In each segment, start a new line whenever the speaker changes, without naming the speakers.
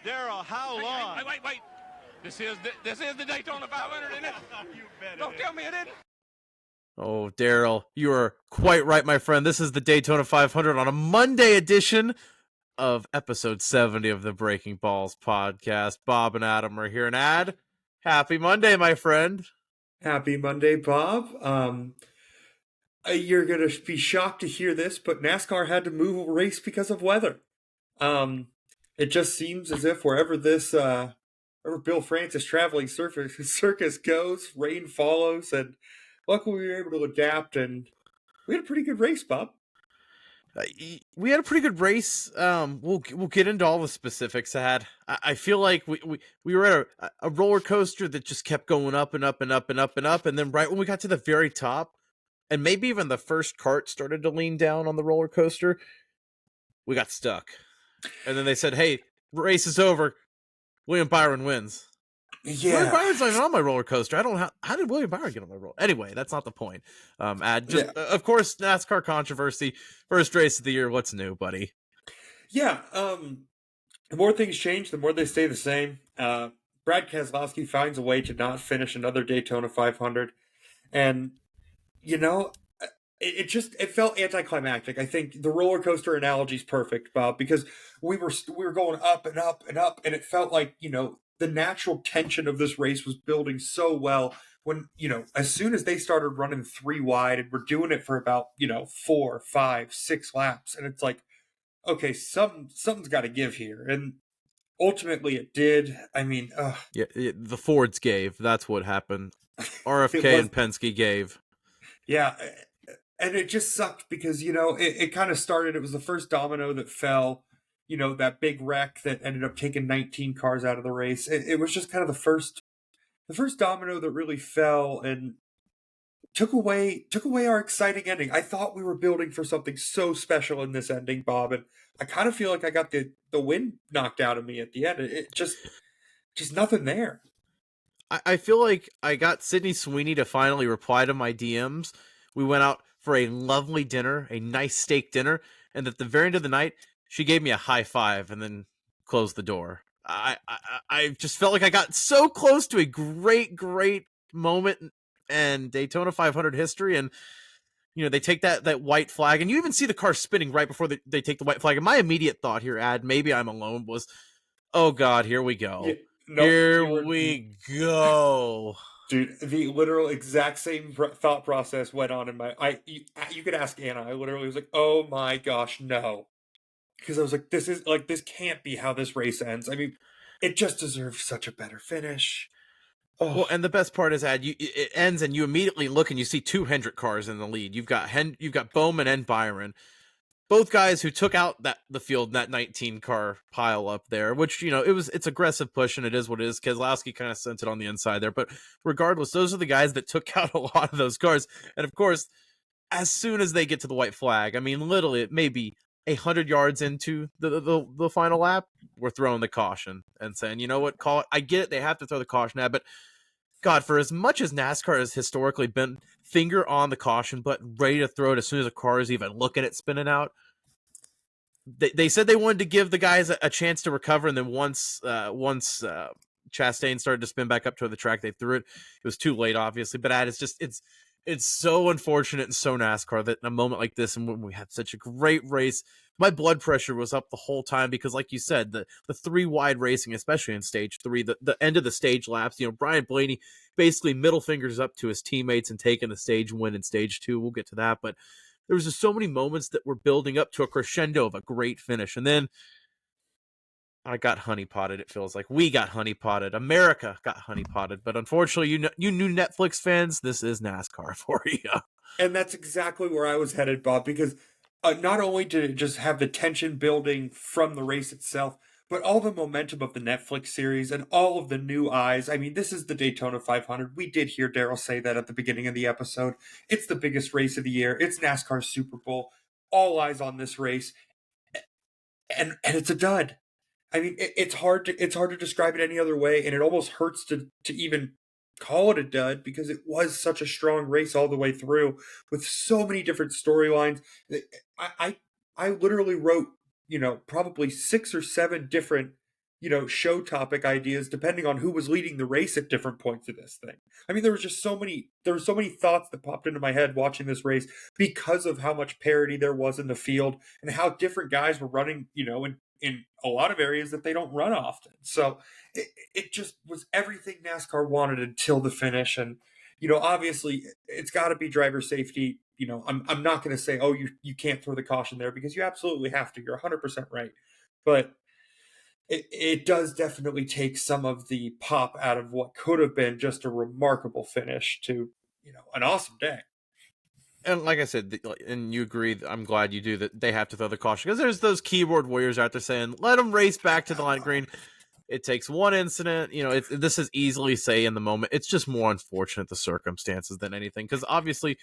Daryl, how long?
Wait. This is the Daytona 500, isn't it?
You bet.
Don't tell me it isn't.
Oh, Daryl, you are quite right, my friend. This is the Daytona 500 on a Monday edition of episode 70 of the Breaking Balls podcast. Bob and Adam are here. And happy Monday, my friend.
Happy Monday, Bob. You're going to be shocked to hear this, but NASCAR had to move a race because of weather. It just seems as if wherever Bill Francis traveling circus goes, rain follows, and luckily we were able to adapt, and we had a pretty good race, Bob.
We had a pretty good race. We'll get into all the specifics. I feel like we were at a roller coaster that just kept going up and up and up and up and up, and then right when we got to the very top, and maybe even the first cart started to lean down on the roller coaster, we got stuck. And then they said, "Hey, race is over. William Byron wins."
Yeah,
William Byron's not even on my roller coaster. How did William Byron get on my roller? Anyway, that's not the point. Of course, NASCAR controversy. First race of the year. What's new, buddy?
Yeah. The more things change, the more they stay the same. Brad Keselowski finds a way to not finish another Daytona 500, and it felt anticlimactic. I think the roller coaster analogy is perfect, Bob, because we were going up and up and up, and it felt like the natural tension of this race was building so well when, as soon as they started running 3 wide and we're doing it for about, 4, 5, 6 laps. And it's like, okay, something's got to give here. And ultimately it did. I mean,
the Fords gave. That's what happened. RFK and Penske gave.
Yeah. And it just sucked because, it kind of started, it was the first domino that fell. That big wreck that ended up taking 19 cars out of the race. It was just kind of the first domino that really fell and took away our exciting ending. I thought we were building for something so special in this ending, Bob, and I kind of feel like I got the wind knocked out of me at the end. It just nothing there.
I feel like I got Sydney Sweeney to finally reply to my DMs. We went out for a lovely dinner, a nice steak dinner, and at the very end of the night, she gave me a high five and then closed the door. I just felt like I got so close to a great moment in Daytona 500 history. And, they take that white flag, and you even see the car spinning right before they take the white flag. And my immediate thought here, maybe I'm alone, was, oh God, here we go.
Yeah,
here we go.
Dude, the literal exact same thought process went on in my... You could ask Anna. I literally was like, oh my gosh, no. Because I was like, this can't be how this race ends. I mean, it just deserves such a better finish. Oh.
Well, and the best part is, it ends and you immediately look and you see 2 Hendrick cars in the lead. You've got Bowman and Byron, both guys who took out the field in that 19 car pile up there. Which it's aggressive push, and it is what it is. Keselowski kind of sent it on the inside there, but regardless, those are the guys that took out a lot of those cars. And of course, as soon as they get to the white flag, I mean, literally, it may be 100 yards into the final lap, we're throwing the caution and saying, you know what, call it. I get it, they have to throw the caution at, but God, for as much as NASCAR has historically been finger on the caution button, ready to throw it as soon as a car is even looking at spinning out, they said they wanted to give the guys a chance to recover, and then once Chastain started to spin back up to the track, they threw it. It was too late, obviously, but it's so unfortunate and so NASCAR that in a moment like this, and when we had such a great race, my blood pressure was up the whole time because, like you said, the 3 wide racing, especially in stage 3, the end of the stage laps, Brian Blaney basically middle fingers up to his teammates and taking the stage win in stage 2. We'll get to that, but there was just so many moments that were building up to a crescendo of a great finish, and then I got honeypotted. It feels like we got honeypotted. America got honeypotted. But unfortunately, you new Netflix fans, this is NASCAR for you.
And that's exactly where I was headed, Bob, because not only did it just have the tension building from the race itself, but all the momentum of the Netflix series and all of the new eyes. I mean, this is the Daytona 500. We did hear Daryl say that at the beginning of the episode. It's the biggest race of the year. It's NASCAR's Super Bowl. All eyes on this race. And it's a dud. I mean, it's hard to describe it any other way, and it almost hurts to even call it a dud because it was such a strong race all the way through with so many different storylines. I literally wrote, probably 6 or 7 different, show topic ideas depending on who was leading the race at different points of this thing. I mean, there were so many thoughts that popped into my head watching this race because of how much parity there was in the field and how different guys were running, in a lot of areas that they don't run often. So it just was everything NASCAR wanted until the finish. And, obviously it's got to be driver safety. I'm not going to say, oh, you can't throw the caution there, because you absolutely have to. You're 100% right. But it does definitely take some of the pop out of what could have been just a remarkable finish to, an awesome day.
And like I said, and you agree, I'm glad you do, that they have to throw the caution, because there's those keyboard warriors out there saying, let them race back to the line of green. It takes one incident. This is easily say in the moment. It's just more unfortunate, the circumstances, than anything, because obviously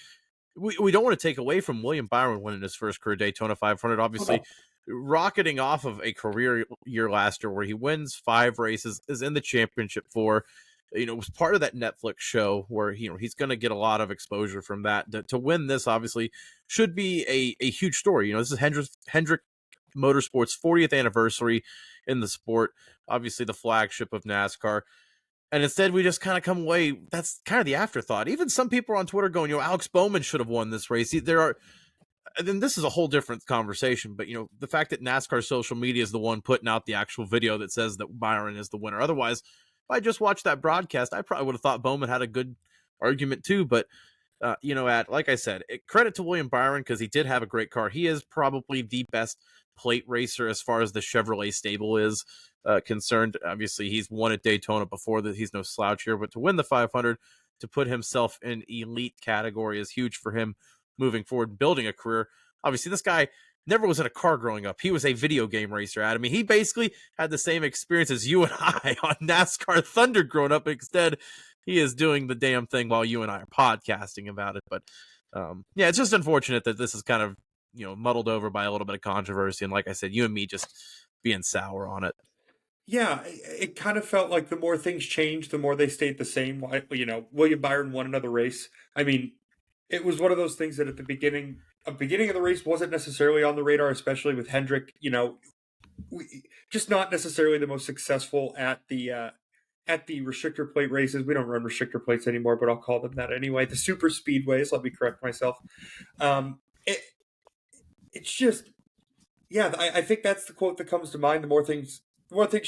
we don't want to take away from William Byron winning his first career Daytona 500. Obviously, rocketing off of a career year last year where he wins 5 races, is in the championship 4. It was part of that Netflix show where he's going to get a lot of exposure from that. To win this, obviously, should be a huge story. This is Hendrick Motorsports' 40th anniversary in the sport, obviously the flagship of NASCAR. And instead, we just kind of come away. That's kind of the afterthought. Even some people on Twitter going, Alex Bowman should have won this race. And this is a whole different conversation, but the fact that NASCAR social media is the one putting out the actual video that says that Byron is the winner. Otherwise, if I just watched that broadcast, I probably would have thought Bowman had a good argument too. But like I said, credit to William Byron, because he did have a great car. He is probably the best plate racer as far as the Chevrolet stable is concerned. Obviously, he's won at Daytona before, that he's no slouch here, but to win the 500, to put himself in elite category, is huge for him moving forward, building a career. Obviously, this guy never was in a car growing up. He was a video game racer, Adam. I mean, he basically had the same experience as you and I on NASCAR Thunder growing up. Instead, he is doing the damn thing while you and I are podcasting about it. But it's just unfortunate that this is kind of muddled over by a little bit of controversy, and like I said, you and me just being sour on it.
Yeah, it kind of felt like the more things changed, the more they stayed the same. William Byron won another race. I mean, it was one of those things that at the beginning of the race wasn't necessarily on the radar, especially with Hendrick. Just not necessarily the most successful at the restrictor plate races. We don't run restrictor plates anymore, but I'll call them that anyway. The super speedways. Let me correct myself. It's just, yeah. I think that's the quote that comes to mind. The more things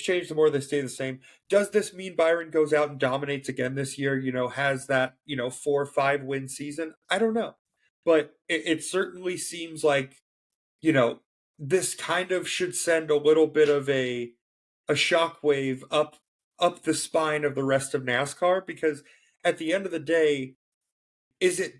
change, the more they stay the same. Does this mean Byron goes out and dominates again this year? Has that 4 or 5 win season? I don't know, but it certainly seems like this kind of should send a little bit of a shockwave up the spine of the rest of NASCAR, because at the end of the day, is it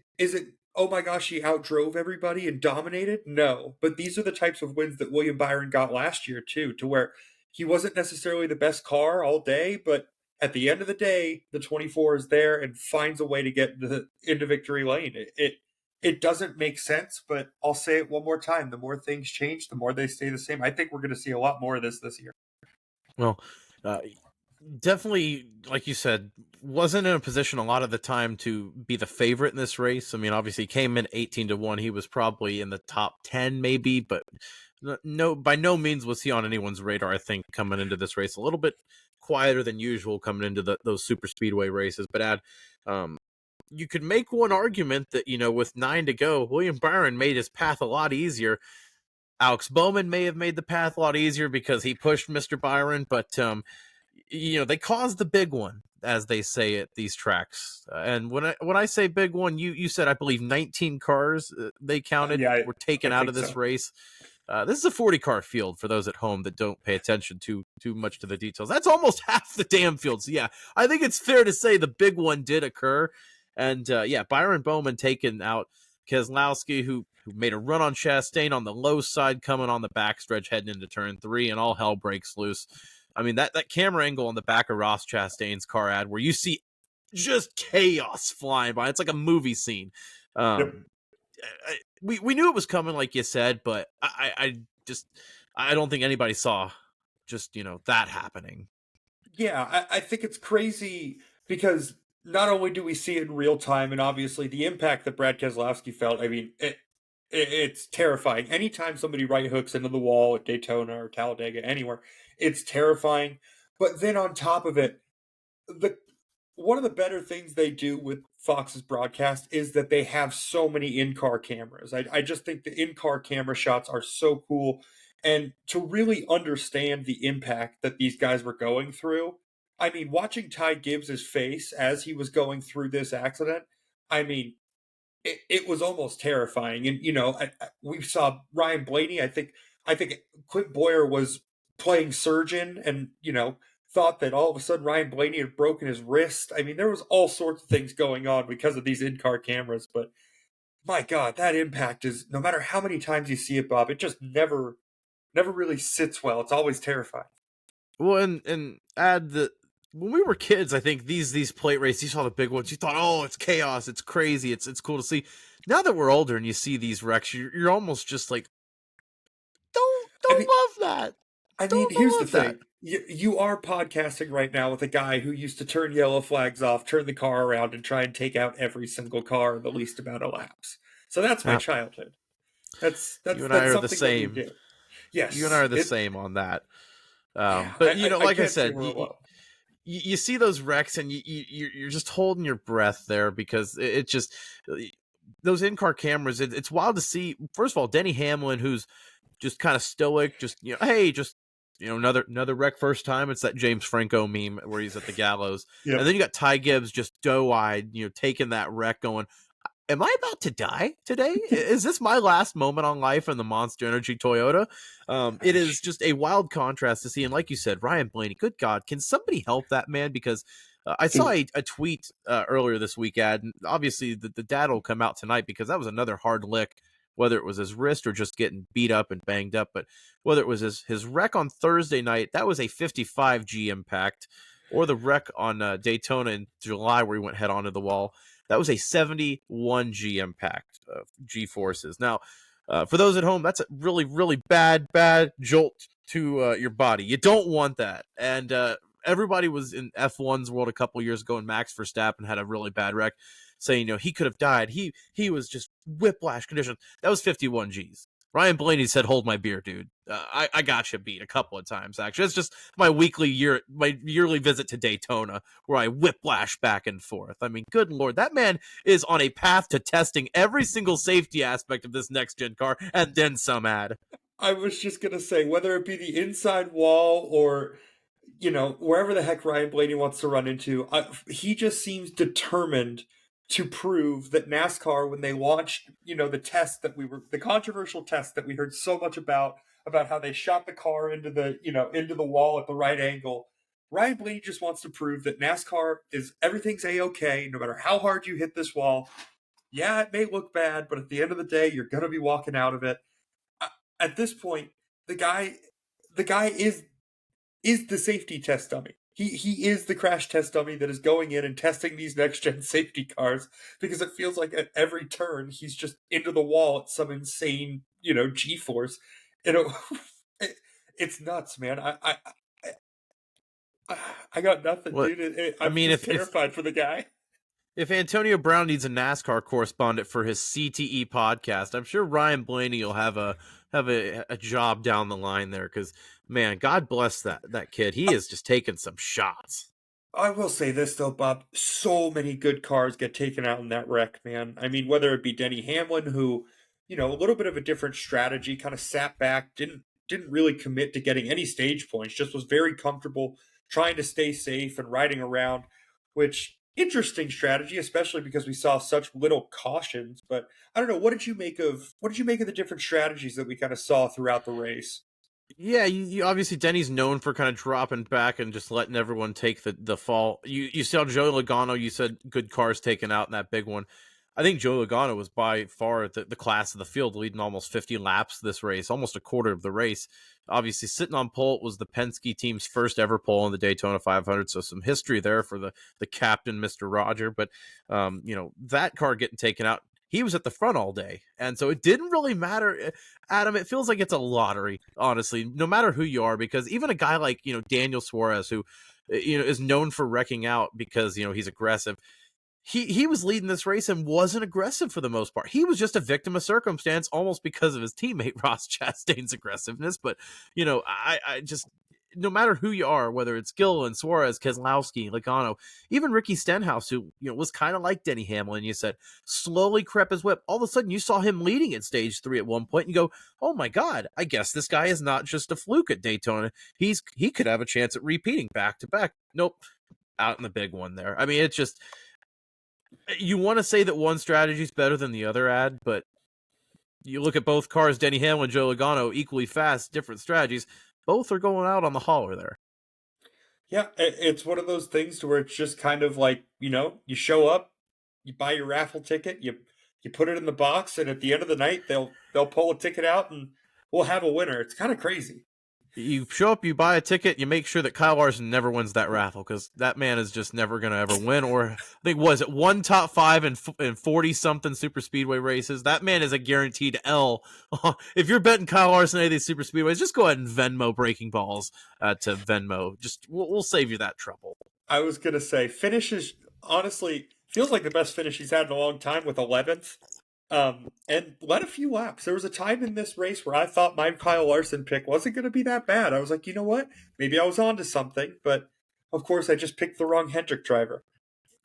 oh my gosh, he outdrove everybody and dominated? No, but these are the types of wins that William Byron got last year too, to where he wasn't necessarily the best car all day, but at the end of the day, the 24 is there and finds a way to get into victory lane. It doesn't make sense, but I'll say it one more time. The more things change, the more they stay the same. I think we're going to see a lot more of this year.
Well, definitely, like you said, wasn't in a position a lot of the time to be the favorite in this race. I mean, obviously, he came in 18-1. He was probably in the top 10, maybe, but no, by no means was he on anyone's radar. I think coming into this race, a little bit quieter than usual coming into those super speedway races. But you could make one argument that with 9 to go, William Byron made his path a lot easier. Alex Bowman may have made the path a lot easier because he pushed Mr. Byron, but they caused the big one, as they say at these tracks. And when I say big one, you said, I believe 19 cars they counted were taken out of this race. This is a 40-car field for those at home that don't pay attention too much to the details. That's almost half the damn field. So yeah, I think it's fair to say the big one did occur. And Byron Bowman taking out Keselowski, who made a run on Chastain on the low side, coming on the backstretch heading into turn 3, and all hell breaks loose. I mean, that camera angle on the back of Ross Chastain's car ad where you see just chaos flying by. It's like a movie scene.
Yep.
We knew it was coming, like you said, but I don't think anybody saw just, that happening.
Yeah, I think it's crazy because not only do we see it in real time, and obviously the impact that Brad Keselowski felt, I mean, it's terrifying. Anytime somebody right hooks into the wall at Daytona or Talladega, anywhere, it's terrifying. But then on top of it, one of the better things they do with Fox's broadcast is that they have so many in-car cameras. I just think the in-car camera shots are so cool. And to really understand the impact that these guys were going through, I mean, watching Ty Gibbs's face as he was going through this accident, I mean, it was almost terrifying. And, we saw Ryan Blaney. I think Clint Boyer was playing surgeon and, thought that all of a sudden Ryan Blaney had broken his wrist. I mean, there was all sorts of things going on because of these in-car cameras. But my God, that impact is, no matter how many times you see it, Bob, it just never really sits well. It's always terrifying.
Well, and add that when we were kids, I think these plate races, you saw the big ones, you thought, oh, it's chaos, it's crazy, it's cool to see. Now that we're older and you see these wrecks, you're almost just like, don't love that.
I mean, here's the thing. You are podcasting right now with a guy who used to turn yellow flags off, turn the car around, and try and take out every single car in the least amount of laps. So that's my childhood. That's
you and I are the
something
same.
that we do. Yes,
you and I are the same on that.
Yeah,
but like I
can't
said,
say we're alone.
you see those wrecks and you're just holding your breath there because it just those in-car cameras. It's wild to see. First of all, Denny Hamlin, who's just kind of stoic, just hey, just another wreck first time. It's that James Franco meme where he's at the gallows. Yep. And then you got Ty Gibbs just doe-eyed, taking that wreck going, am I about to die today? Is this my last moment on life in the Monster Energy Toyota? It is just a wild contrast to see. And like you said, Ryan Blaney, good God, can somebody help that man? Because I saw a tweet earlier this week, and obviously the data will come out tonight because that was another hard lick, whether it was his wrist or just getting beat up and banged up. But whether it was his wreck on Thursday night, that was a 55 G impact, or the wreck on Daytona in July where he went head on to the wall, that was a 71 G impact of G forces. Now, for those at home, that's a really, really bad jolt to your body. You don't want that. And everybody was in F1's world a couple years ago, and Max Verstappen had a really bad wreck, saying, he could have died. He was just whiplash condition. That was 51 Gs. Ryan Blaney said, hold my beer, dude. I got you beat a couple of times, actually. It's just my yearly visit to Daytona where I whiplash back and forth. I mean, good Lord, that man is on a path to testing every single safety aspect of this next-gen car and then some add.
I was just going to say, whether it be the inside wall or, wherever the heck Ryan Blaney wants to run into, he just seems determined to prove that NASCAR, when they launched, the controversial test that we heard so much about how they shot the car into the wall at the right angle. Ryan Blaney just wants to prove that NASCAR everything's A-okay, no matter how hard you hit this wall. Yeah, it may look bad, but at the end of the day, you're going to be walking out of it. At this point, the guy is the safety test dummy. He is the crash test dummy that is going in and testing these next-gen safety cars, because it feels like at every turn he's just into the wall at some insane, G-force. It's nuts, man. I got nothing, dude. I'm terrified for the guy.
If Antonio Brown needs a NASCAR correspondent for his CTE podcast, I'm sure Ryan Blaney will have a job down the line there, because, man, God bless that kid. He is just taking some shots.
I will say this, though, Bob. So many good cars get taken out in that wreck, man. I mean, whether it be Denny Hamlin, who, a little bit of a different strategy, kind of sat back, didn't really commit to getting any stage points, just was very comfortable trying to stay safe and riding around, which... interesting strategy, especially because we saw such little cautions. But I don't know, what did you make of the different strategies that we kind of saw throughout the race?
Yeah, you obviously, Denny's known for kind of dropping back and just letting everyone take the fall. You saw Joey Logano, you said good cars taken out in that big one. I think Joey Logano was by far the class of the field, leading almost 50 laps this race, almost a quarter of the race. Obviously, sitting on pole was the Penske team's first ever pole in the Daytona 500, so some history there for the captain, Mr. Roger. But, that car getting taken out, he was at the front all day. And so it didn't really matter. Adam, it feels like it's a lottery, honestly, no matter who you are, because even a guy like, Daniel Suarez, who, is known for wrecking out because, he's aggressive. He was leading this race and wasn't aggressive for the most part. He was just a victim of circumstance, almost because of his teammate Ross Chastain's aggressiveness. But, I just, no matter who you are, whether it's Gilliland, Suarez, Keselowski, Logano, even Ricky Stenhouse, who was kind of like Denny Hamlin, you said, slowly crept his whip. All of a sudden, you saw him leading at stage 3 at one point, and you go, "Oh my God! I guess this guy is not just a fluke at Daytona. He could have a chance at repeating back to back." Nope, out in the big one there. I mean, it's just, you want to say that one strategy is better than the other, but you look at both cars, Denny Hamlin, Joe Logano, equally fast, different strategies. Both are going out on the hauler there.
Yeah, it's one of those things to where it's just kind of like, you show up, you buy your raffle ticket, you put it in the box, and at the end of the night, they'll pull a ticket out and we'll have a winner. It's kind of crazy.
You show up, you buy a ticket, you make sure that Kyle Larson never wins that raffle, because that man is just never going to ever win. Or I think, was it one top 5 in 40-something super speedway races? That man is a guaranteed L. If you're betting Kyle Larson at any of these super speedways, just go ahead and Venmo Breaking Balls to Venmo. Just we'll save you that trouble.
I was going to say, finishes, honestly, feels like the best finish he's had in a long time with 11th. And led a few laps. There was a time in this race where I thought my Kyle Larson pick wasn't going to be that bad. I was like, you know what? Maybe I was onto something, but of course I just picked the wrong Hendrick driver.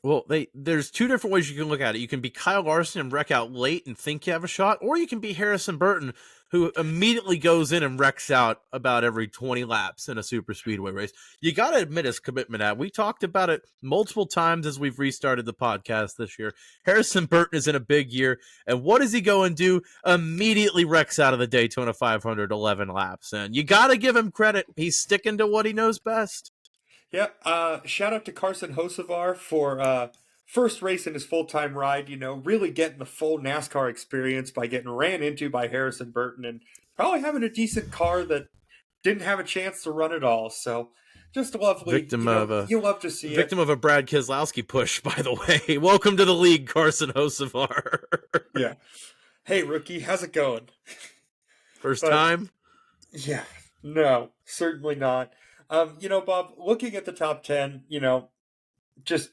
Well, there's two different ways you can look at it. You can be Kyle Larson and wreck out late and think you have a shot, or you can be Harrison Burton, who immediately goes in and wrecks out about every 20 laps in a super speedway race. You got to admit his commitment at. We talked about it multiple times as we've restarted the podcast this year. Harrison Burton is in a big year, and what does he go and do? Immediately wrecks out of the Daytona 500 11 laps, and you got to give him credit. He's sticking to what he knows best.
Yeah, shout out to Carson Hocevar for first race in his full-time ride, really getting the full NASCAR experience by getting ran into by Harrison Burton and probably having a decent car that didn't have a chance to run at all. So just lovely. You love to see
victim of a Brad Keselowski push, by the way. Welcome to the league, Carson Hocevar.
Yeah. Hey, rookie, how's it going?
First time?
Yeah, no, certainly not. Bob, looking at the top 10, just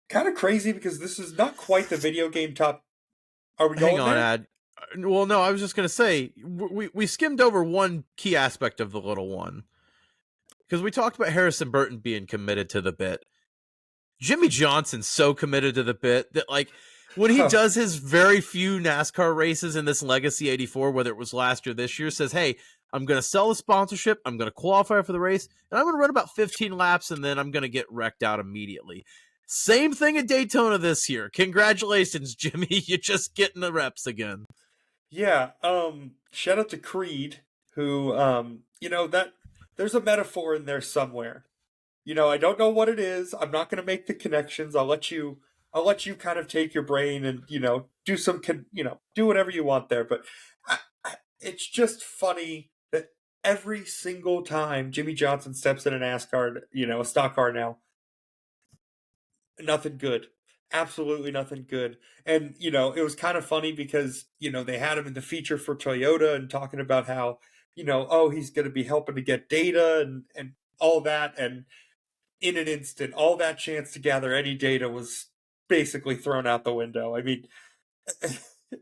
kind of crazy because this is not quite the video game top. Are we going
Hang on,
there?
Ad. Well, no, I was just going to say, we skimmed over one key aspect of the little one. Because we talked about Harrison Burton being committed to the bit. Jimmie Johnson's so committed to the bit that, like, when he does his very few NASCAR races in this Legacy 84, whether it was last year or this year, says, hey, I'm going to sell the sponsorship, I'm going to qualify for the race, and I'm going to run about 15 laps, and then I'm going to get wrecked out immediately. Same thing at Daytona this year. Congratulations, Jimmie. You're just getting the reps again.
Yeah. Shout out to Creed, who, that there's a metaphor in there somewhere. I don't know what it is. I'm not going to make the connections. I'll let you kind of take your brain and, do some, do whatever you want there. But it's just funny that every single time Jimmie Johnson steps in a NASCAR, a stock car now, nothing good. Absolutely nothing good. And, it was kind of funny because, they had him in the feature for Toyota and talking about how, he's going to be helping to get data and all that. And in an instant, all that chance to gather any data was basically thrown out the window. I mean,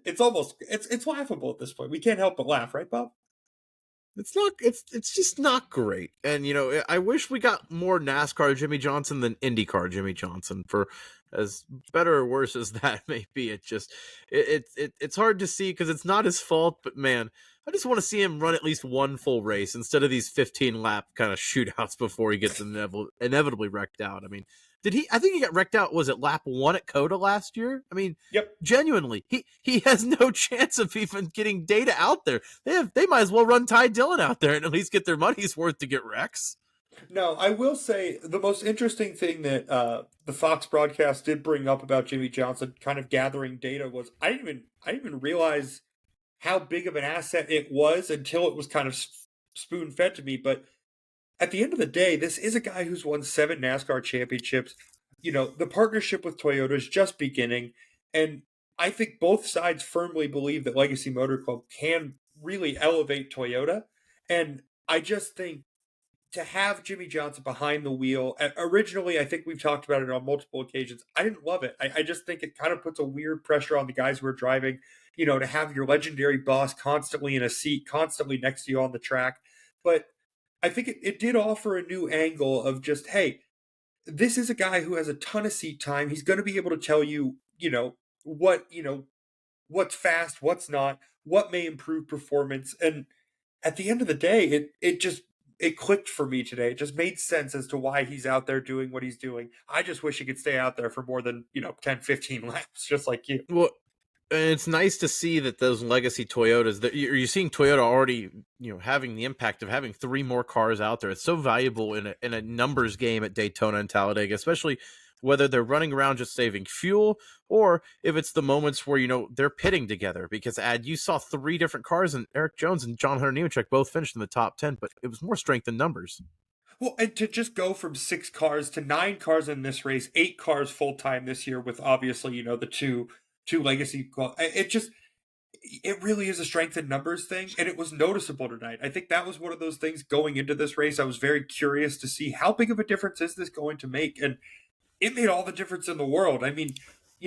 it's laughable at this point. We can't help but laugh, right, Bob?
It's just not great. And, I wish we got more NASCAR Jimmie Johnson than IndyCar Jimmie Johnson, for as better or worse as that may be. It's hard to see because it's not his fault, but man, I just want to see him run at least one full race instead of these 15 lap kind of shootouts before he gets inevitably wrecked out. I mean, I think he got wrecked out, was it lap 1 at Coda last year? I mean,
yep.
Genuinely, he has no chance of even getting data out there. They might as well run Ty Dillon out there and at least get their money's worth to get wrecks.
No, I will say the most interesting thing that the Fox broadcast did bring up about Jimmie Johnson kind of gathering data was I didn't even realize how big of an asset it was until it was kind of spoon-fed to me. But at the end of the day, this is a guy who's won 7 NASCAR championships. The partnership with Toyota is just beginning. And I think both sides firmly believe that Legacy Motor Club can really elevate Toyota. And I just think to have Jimmie Johnson behind the wheel, originally, I think we've talked about it on multiple occasions. I didn't love it. I just think it kind of puts a weird pressure on the guys who are driving, to have your legendary boss constantly in a seat, constantly next to you on the track. But I think it did offer a new angle of just, hey, this is a guy who has a ton of seat time. He's going to be able to tell you, what's fast, what's not, what may improve performance. And at the end of the day, it clicked for me today. It just made sense as to why he's out there doing what he's doing. I just wish he could stay out there for more than, 10, 15 laps, just like you.
Well, and it's nice to see that those legacy Toyotas, that you're seeing Toyota already, having the impact of having 3 more cars out there. It's so valuable in a numbers game at Daytona and Talladega, especially whether they're running around just saving fuel or if it's the moments where, they're pitting together. Because, you saw 3 different cars, and Eric Jones and John Hunter Nemechek both finished in the top 10, but it was more strength in numbers.
Well, and to just go from 6 cars to 9 cars in this race, 8 cars full time this year with obviously, the two legacy, it really is a strength in numbers thing, and it was noticeable tonight. I think that was one of those things going into this race. I was very curious to see how big of a difference is this going to make, and it made all the difference in the world. I mean,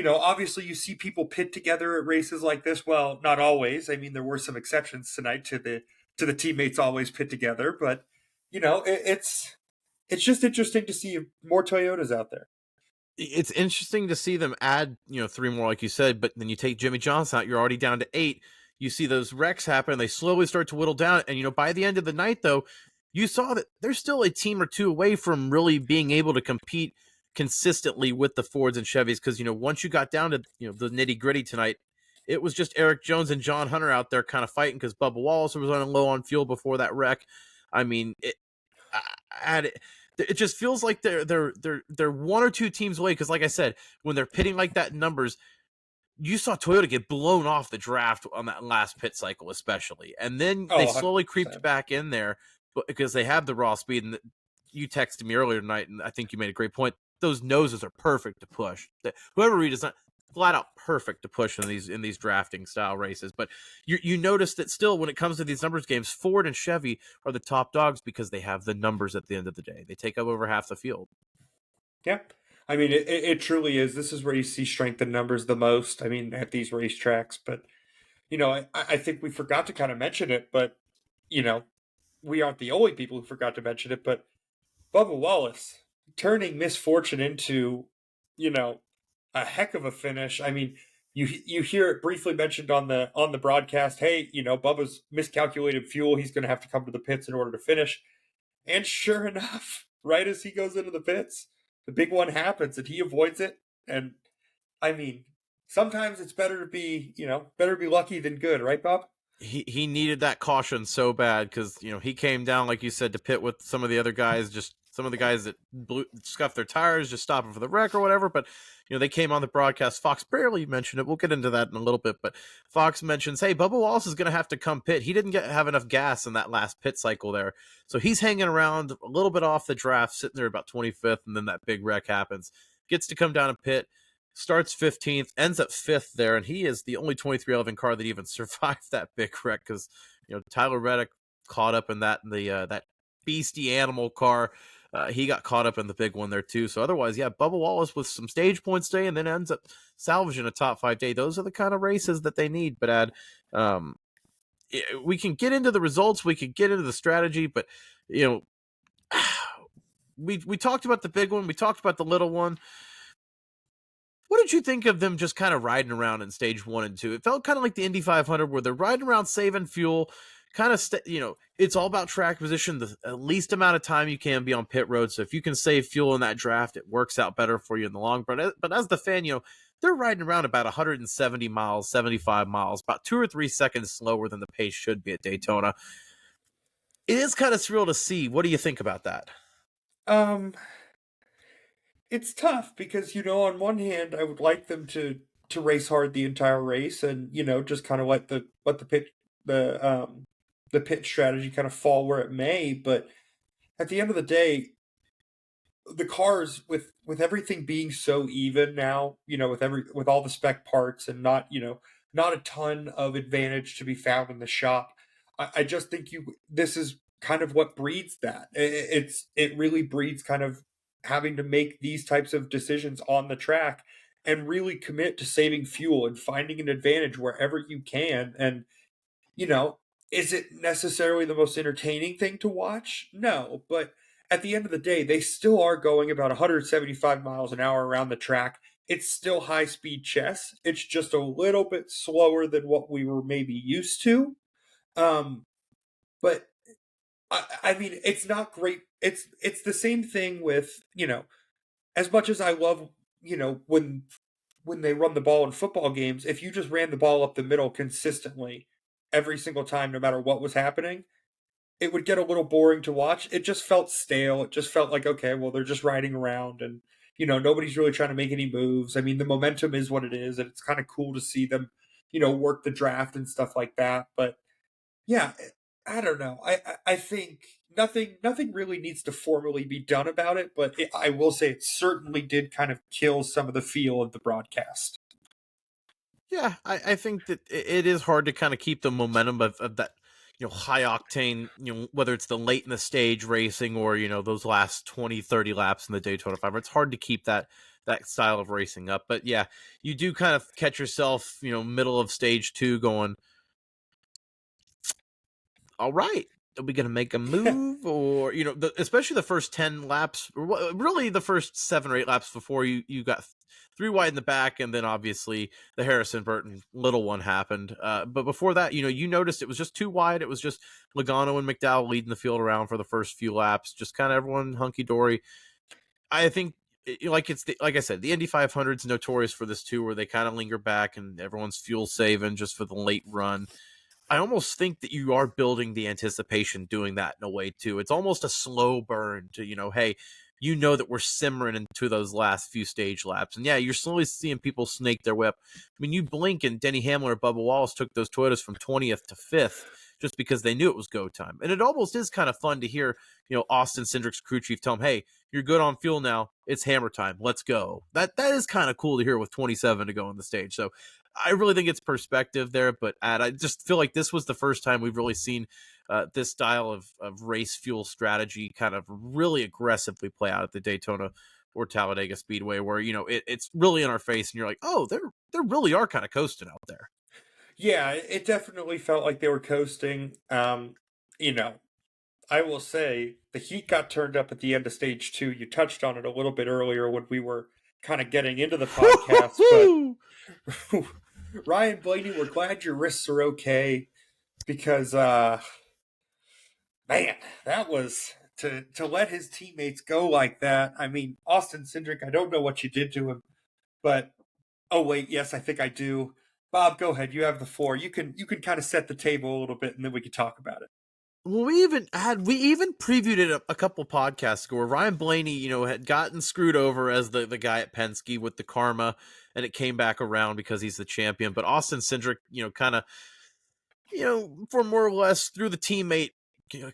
obviously you see people pit together at races like this. Well, not always. I mean, there were some exceptions tonight to the teammates always pit together, but it's just interesting to see more Toyotas out there.
It's interesting to see them add, 3 more, like you said, but then you take Jimmie Johnson out, you're already down to 8. You see those wrecks happen, they slowly start to whittle down. And, by the end of the night, though, you saw that there's still a team or 2 away from really being able to compete consistently with the Fords and Chevys. Because, once you got down to, the nitty gritty tonight, it was just Eric Jones and John Hunter out there kind of fighting because Bubba Wallace was running low on fuel before that wreck. I mean, it just feels like they're 1 or 2 teams away. Because, like I said, when they're pitting like that in numbers, you saw Toyota get blown off the draft on that last pit cycle, especially, and then they slowly 100%. Creeped back in there because they have the raw speed. And you texted me earlier tonight, and I think you made a great point. Those noses are perfect to push. Whoever read is not flat out perfect to push in these drafting style races. But you notice that still, when it comes to these numbers games, Ford and Chevy are the top dogs because they have the numbers at the end of the day. They take up over half the field.
Yeah. I mean, it truly is. This is where you see strength in numbers the most. I mean, at these racetracks. But, I think we forgot to kind of mention it. But, we aren't the only people who forgot to mention it. But Bubba Wallace turning misfortune into, a heck of a finish. I mean, you hear it briefly mentioned on the broadcast. Hey, Bubba's miscalculated fuel. He's going to have to come to the pits in order to finish. And sure enough, right as he goes into the pits, the big one happens and he avoids it. And I mean, sometimes it's better to be lucky than good, right, Bob?
He needed that caution so bad because, he came down, like you said, to pit with some of the other guys, just some of the guys that scuffed their tires, just stopping for the wreck or whatever. But, they came on the broadcast. Fox barely mentioned it. We'll get into that in a little bit. But Fox mentions, hey, Bubba Wallace is going to have to come pit. He didn't have enough gas in that last pit cycle there. So he's hanging around a little bit off the draft, sitting there about 25th, and then that big wreck happens. Gets to come down and pit. Starts 15th, ends up 5th there, and he is the only 2311 car that even survived that big wreck because, Tyler Reddick caught up in that beastie animal car. He got caught up in the big one there too. So otherwise, yeah, Bubba Wallace with some stage points day and then ends up salvaging a top 5 day. Those are the kind of races that they need. But we can get into the results, we could get into the strategy, but we talked about the big one, we talked about the little one. What did you think of them just kind of riding around in stage 1 and 2? It felt kind of like the Indy 500 where they're riding around saving fuel, kind of, it's all about track position, the least amount of time you can be on pit road. So if you can save fuel in that draft, it works out better for you in the long run. But as the fan, they're riding around about 170 miles, 75 miles, about 2 or 3 seconds slower than the pace should be at Daytona. It is kind of surreal to see. What do you think about that?
It's tough because, on one hand, I would like them to race hard the entire race and, just kind of let the pit strategy kind of fall where it may. But at the end of the day, the cars with everything being so even now, with all the spec parts and not a ton of advantage to be found in the shop. I just think this is kind of what breeds that. It really breeds kind of having to make these types of decisions on the track and really commit to saving fuel and finding an advantage wherever you can. And, Is it necessarily the most entertaining thing to watch? No, but at the end of the day, they still are going about 175 miles an hour around the track. It's still high-speed chess. It's just a little bit slower than what we were maybe used to. But I mean, it's not great. It's the same thing with, as much as I love, when they run the ball in football games, if you just ran the ball up the middle consistently every single time, no matter what was happening, it would get a little boring to watch. It just felt stale. It just felt like, okay, well, they're just riding around and, nobody's really trying to make any moves. I mean, the momentum is what it is, and it's kind of cool to see them, work the draft and stuff like that. But yeah, I don't know. I think nothing really needs to formally be done about it, but I will say it certainly did kind of kill some of the feel of the broadcast.
Yeah, I think that it is hard to kind of keep the momentum of that, high octane, whether it's the late in the stage racing or, those last 20, 30 laps in the Daytona 500. It's hard to keep that style of racing up. But yeah, you do kind of catch yourself, middle of stage 2 going, all right, are we going to make a move? Or, especially the first 10 laps, or really the first 7 or 8 laps before you got 3 wide in the back, and then obviously the Harrison Burton little one happened. But before that, you noticed it was just 2 wide. It was just Logano and McDowell leading the field around for the first few laps, just kind of everyone hunky-dory. I think, like I said, the Indy 500 is notorious for this too, where they kind of linger back and everyone's fuel saving just for the late run. I almost think that you are building the anticipation doing that in a way too. It's almost a slow burn to, hey, that we're simmering into those last few stage laps. And yeah, you're slowly seeing people snake their way up. I mean, you blink and Denny Hamlin or Bubba Wallace took those Toyotas from 20th to 5th just because they knew it was go time. And it almost is kind of fun to hear, Austin Cindric's crew chief tell him, hey, you're good on fuel now. It's hammer time. Let's go. That is kind of cool to hear with 27 to go on the stage. So I really think it's perspective there, but I just feel like this was the first time we've really seen this style of race fuel strategy kind of really aggressively play out at the Daytona or Talladega Speedway, where it's really in our face, and you're like, oh, they really are kind of coasting out there.
Yeah, it definitely felt like they were coasting. I will say the heat got turned up at the end of stage 2. You touched on it a little bit earlier when we were kind of getting into the podcast, but Ryan Blaney, we're glad your wrists are okay, because man, that was to let his teammates go like that. I mean, Austin Cindric, I don't know what you did to him, but oh wait, yes, I think I do. Bob, go ahead. You have the floor. You can kind of set the table a little bit, and then we can talk about it.
Well, we even previewed it a couple podcasts ago where Ryan Blaney, had gotten screwed over as the guy at Penske with the karma, and it came back around because he's the champion. But Austin Cindric, kind of, for more or less threw the teammate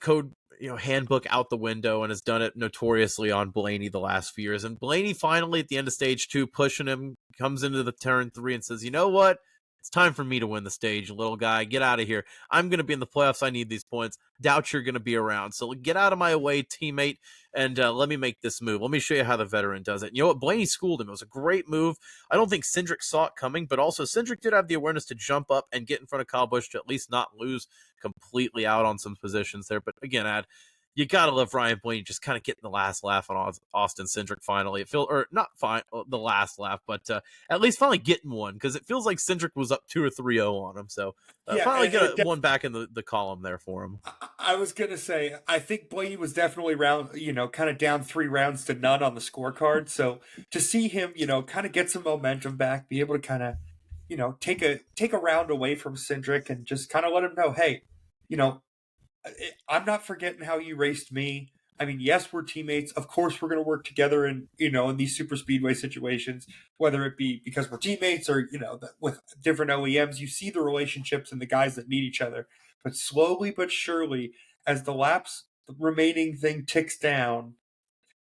code, handbook out the window, and has done it notoriously on Blaney the last few years. And Blaney finally at the end of stage 2, pushing him, comes into the turn 3 and says, you know what? It's time for me to win the stage, little guy. Get out of here. I'm going to be in the playoffs. I need these points. Doubt you're going to be around. So get out of my way, teammate, and let me make this move. Let me show you how the veteran does it. You know what? Blaney schooled him. It was a great move. I don't think Cindric saw it coming, but also Cindric did have the awareness to jump up and get in front of Kyle Busch to at least not lose completely out on some positions there. But again, you gotta love Ryan Blaney just kind of getting the last laugh on Austin Cindric finally. It feels, or not the last laugh, but at least finally getting one, because it feels like Cindric was up 2 or 3-0 on him. So finally get one back in the column there for him.
I was gonna say, I think Blaney was definitely kind of down 3 rounds to none on the scorecard. So to see him, kind of get some momentum back, be able to kind of, take a round away from Cindric and just kind of let him know, hey, I'm not forgetting how you raced me. I mean, yes, we're teammates. Of course, we're going to work together in these super speedway situations, whether it be because we're teammates or, with different OEMs. You see the relationships and the guys that need each other. But slowly but surely, as the remaining thing ticks down,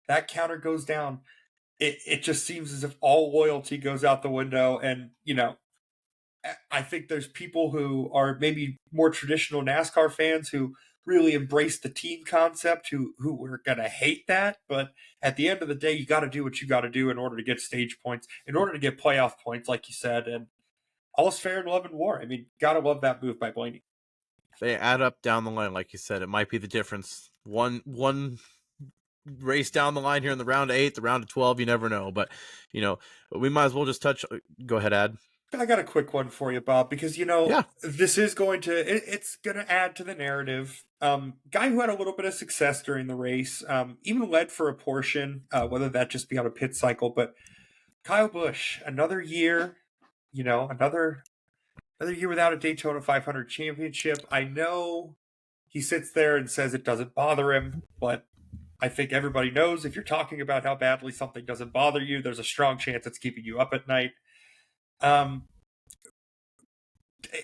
that counter goes down. It just seems as if all loyalty goes out the window. And, I think there's people who are maybe more traditional NASCAR fans who really embrace the team concept, who are going to hate that. But at the end of the day, you got to do what you got to do in order to get stage points, in order to get playoff points, like you said. And all's fair in love and war. I mean, got to love that move by Blaney.
they add up down the line, like you said. It might be the difference. One race down the line here in the round of 8, the round of 12, you never know. But we might as well just touch. Go ahead, Ad.
I got a quick one for you, Bob, because
Yeah.
this is going to it's going to add to the narrative. Guy who had a little bit of success during the race, even led for a portion, whether that just be on a pit cycle. But Kyle Busch, another year, another year without a Daytona 500 championship. I know he sits there and says it doesn't bother him, but I think everybody knows if you're talking about how badly something doesn't bother you, there's a strong chance it's keeping you up at night.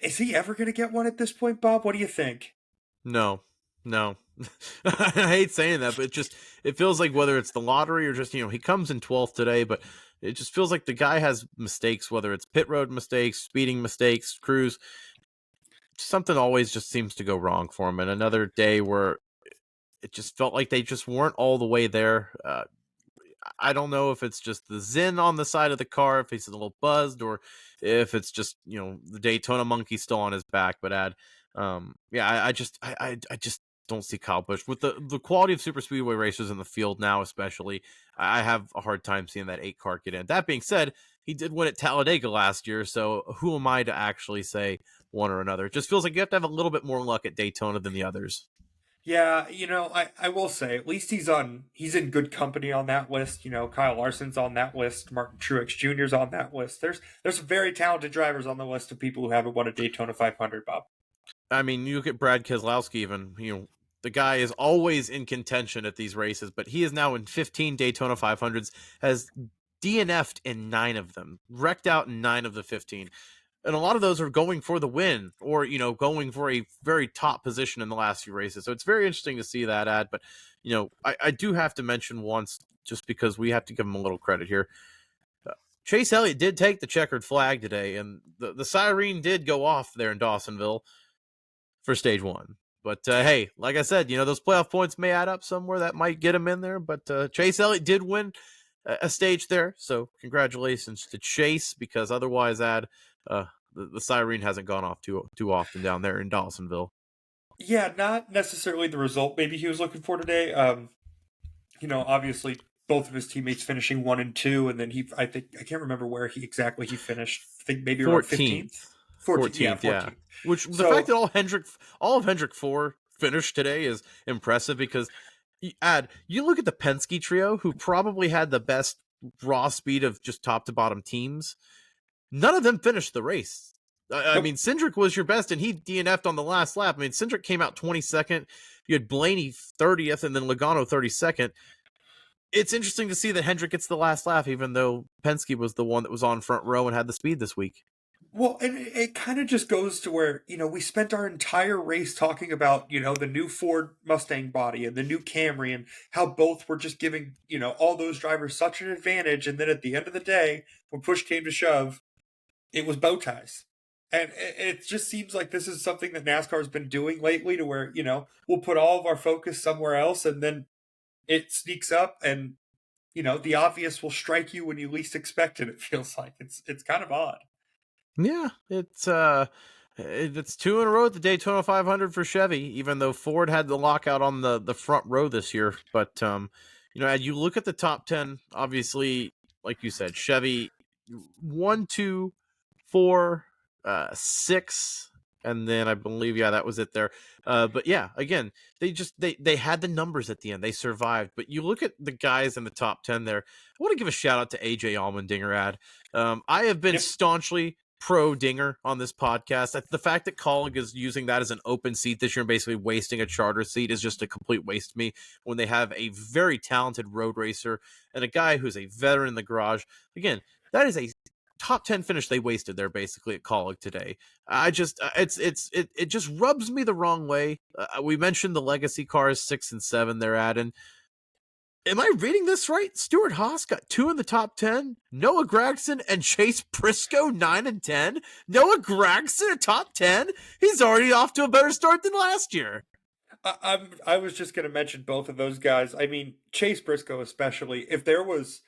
Is he ever going to get one at this point, Bob? What do you think?
No. I hate saying that, but it feels like whether it's the lottery or just, he comes in 12th today, but it just feels like the guy has mistakes, whether it's pit road mistakes, speeding mistakes, crews. Something always just seems to go wrong for him. And another day where it just felt like they just weren't all the way there. I don't know if it's just the Zin on the side of the car, if he's a little buzzed, or if it's just, the Daytona monkey still on his back. But I just don't see Kyle Busch with the quality of super speedway racers in the field now, especially. I have a hard time seeing that 8 car get in. That being said, he did win at Talladega last year, so who am I to actually say one or another? It just feels like you have to have a little bit more luck at Daytona than the others.
Yeah, I will say at least he's in good company on that list. Kyle Larson's on that list. Martin Truex Jr.'s on that list. There's some very talented drivers on the list of people who haven't won a Daytona 500, Bob.
I mean, you look at Brad Keselowski even, the guy is always in contention at these races, but he is now in 15 Daytona 500s, has DNF'd in 9 of them, wrecked out in 9 of the 15. And a lot of those are going for the win or, going for a very top position in the last few races. So it's very interesting to see that Ad. But, I do have to mention once, just because we have to give him a little credit here. Chase Elliott did take the checkered flag today, and the siren did go off there in Dawsonville for stage 1. But, hey, like I said, those playoff points may add up somewhere that might get him in there. But Chase Elliott did win a stage there. So congratulations to Chase, because otherwise, Ad, the siren hasn't gone off too often down there in Dawsonville.
Yeah, not necessarily the result maybe he was looking for today. Obviously both of his teammates finishing 1 and 2, and then I can't remember where he finished. I think maybe around 15th. 14th,
yeah. Which the fact that all of Hendrick 4 finished today is impressive, because you look at the Penske trio, who probably had the best raw speed of just top to bottom teams. None of them finished the race. I mean, Hendrick was your best, and he DNF'd on the last lap. I mean, Hendrick came out 22nd. You had Blaney 30th, and then Logano 32nd. It's interesting to see that Hendrick gets the last lap, even though Penske was the one that was on front row and had the speed this week.
Well, and it kind of just goes to where, we spent our entire race talking about, the new Ford Mustang body and the new Camry, and how both were just giving, all those drivers such an advantage. And then at the end of the day, when push came to shove, it was bow ties. And it just seems like this is something that NASCAR has been doing lately, to where, we'll put all of our focus somewhere else, and then it sneaks up, and, the obvious will strike you when you least expect it. It feels like it's kind of odd.
Yeah, it's 2 in a row at the Daytona 500 for Chevy, even though Ford had the lockout on the front row this year. But as you look at the top 10, obviously, like you said, Chevy 1, 2, 4, 6, and then I believe that was it there. But yeah, again, they had the numbers at the end. They survived. But you look at the guys in the top 10 there. I want to give a shout out to AJ Allmendinger. Ad. I have been staunchly pro Dinger on this podcast. The fact that Kaulig is using that as an open seat this year and basically wasting a charter seat is just a complete waste to me, when they have a very talented road racer and a guy who's a veteran in the garage. Again, that is a top 10 finish they wasted there basically at Kaulig today. It just rubs me the wrong way. We mentioned the legacy cars 6 and 7 they're at, and am I reading this right? Stuart Haas got 2 in the top 10. Noah Gragson and Chase Briscoe 9 and 10. Noah Gragson top 10. He's already off to a better start than last year.
I was just going to mention both of those guys. I mean, Chase Briscoe especially. If there was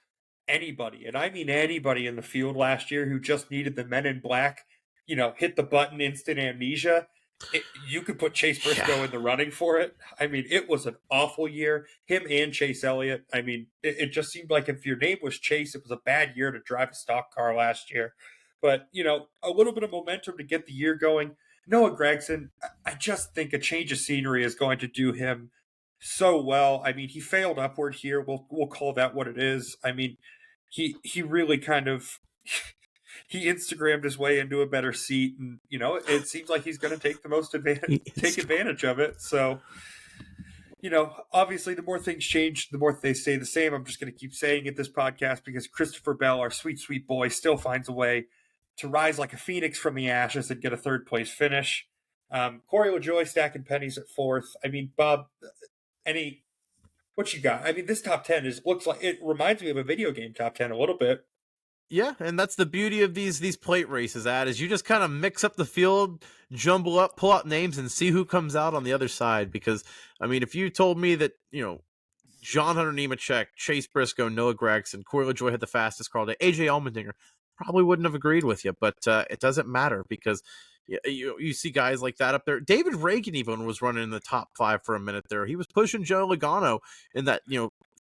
anybody, and I mean anybody in the field last year who just needed the Men in Black, hit the button, instant amnesia, You could put Chase Briscoe in the running for it. I mean, it was an awful year. Him and Chase Elliott. I mean, it just seemed like if your name was Chase, it was a bad year to drive a stock car last year. But, a little bit of momentum to get the year going. Noah Gragson, I just think a change of scenery is going to do him so well. I mean, he failed upward here. We'll call that what it is. I mean, he really kind of he Instagrammed his way into a better seat, and it seems like he's going to take advantage of it. So, obviously, the more things change, the more they stay the same. I'm just going to keep saying it this podcast because Christopher Bell, our sweet, sweet boy, still finds a way to rise like a phoenix from the ashes and get a third place finish. Corey LaJoie stacking pennies at fourth. I mean, Bob, what you got? I mean, this top 10 it reminds me of a video game top 10 a little bit.
Yeah, and that's the beauty of these plate races, is you just kind of mix up the field, jumble up, pull out names, and see who comes out on the other side. Because, I mean, if you told me that, John Hunter Nemechek, Chase Briscoe, Noah Gragson, Corey LaJoie had the fastest car today, AJ Allmendinger, probably wouldn't have agreed with you, but it doesn't matter because you see guys like that up there. David Reagan even was running in the top 5 for a minute there. He was pushing Joe Logano in that,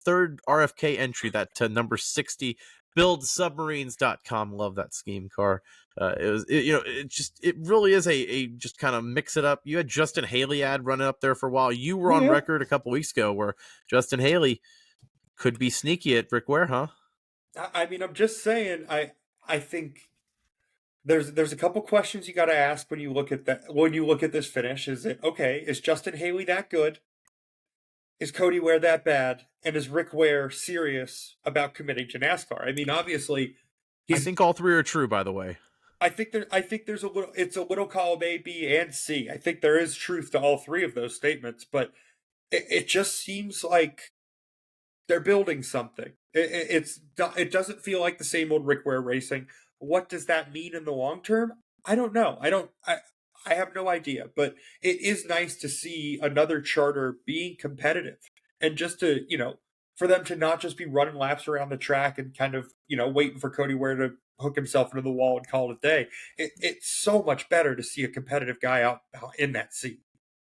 third RFK entry, that number 60. BuildSubmarines.com. Love that scheme car. It really is a just kind of mix it up. You had Justin Haley ad running up there for a while. You were on record a couple weeks ago where Justin Haley could be sneaky at Rick Ware, huh?
I mean, I'm just saying, I think there's a couple questions you got to ask when you look at that. When you look at this finish, is Justin Haley that good? Is Cody Ware that bad? And is Rick Ware serious about committing to NASCAR? I mean, obviously,
I think all three are true, by the way.
I think there's it's a little column A, B, and C. I think there is truth to all three of those statements, but it just seems like they're building something. It doesn't feel like the same old Rick Ware racing. What does that mean in the long term? I don't know. I have no idea, but it is nice to see another charter being competitive and just to, for them to not just be running laps around the track and kind of, waiting for Cody Ware to hook himself into the wall and call it a day. It's so much better to see a competitive guy out in that seat.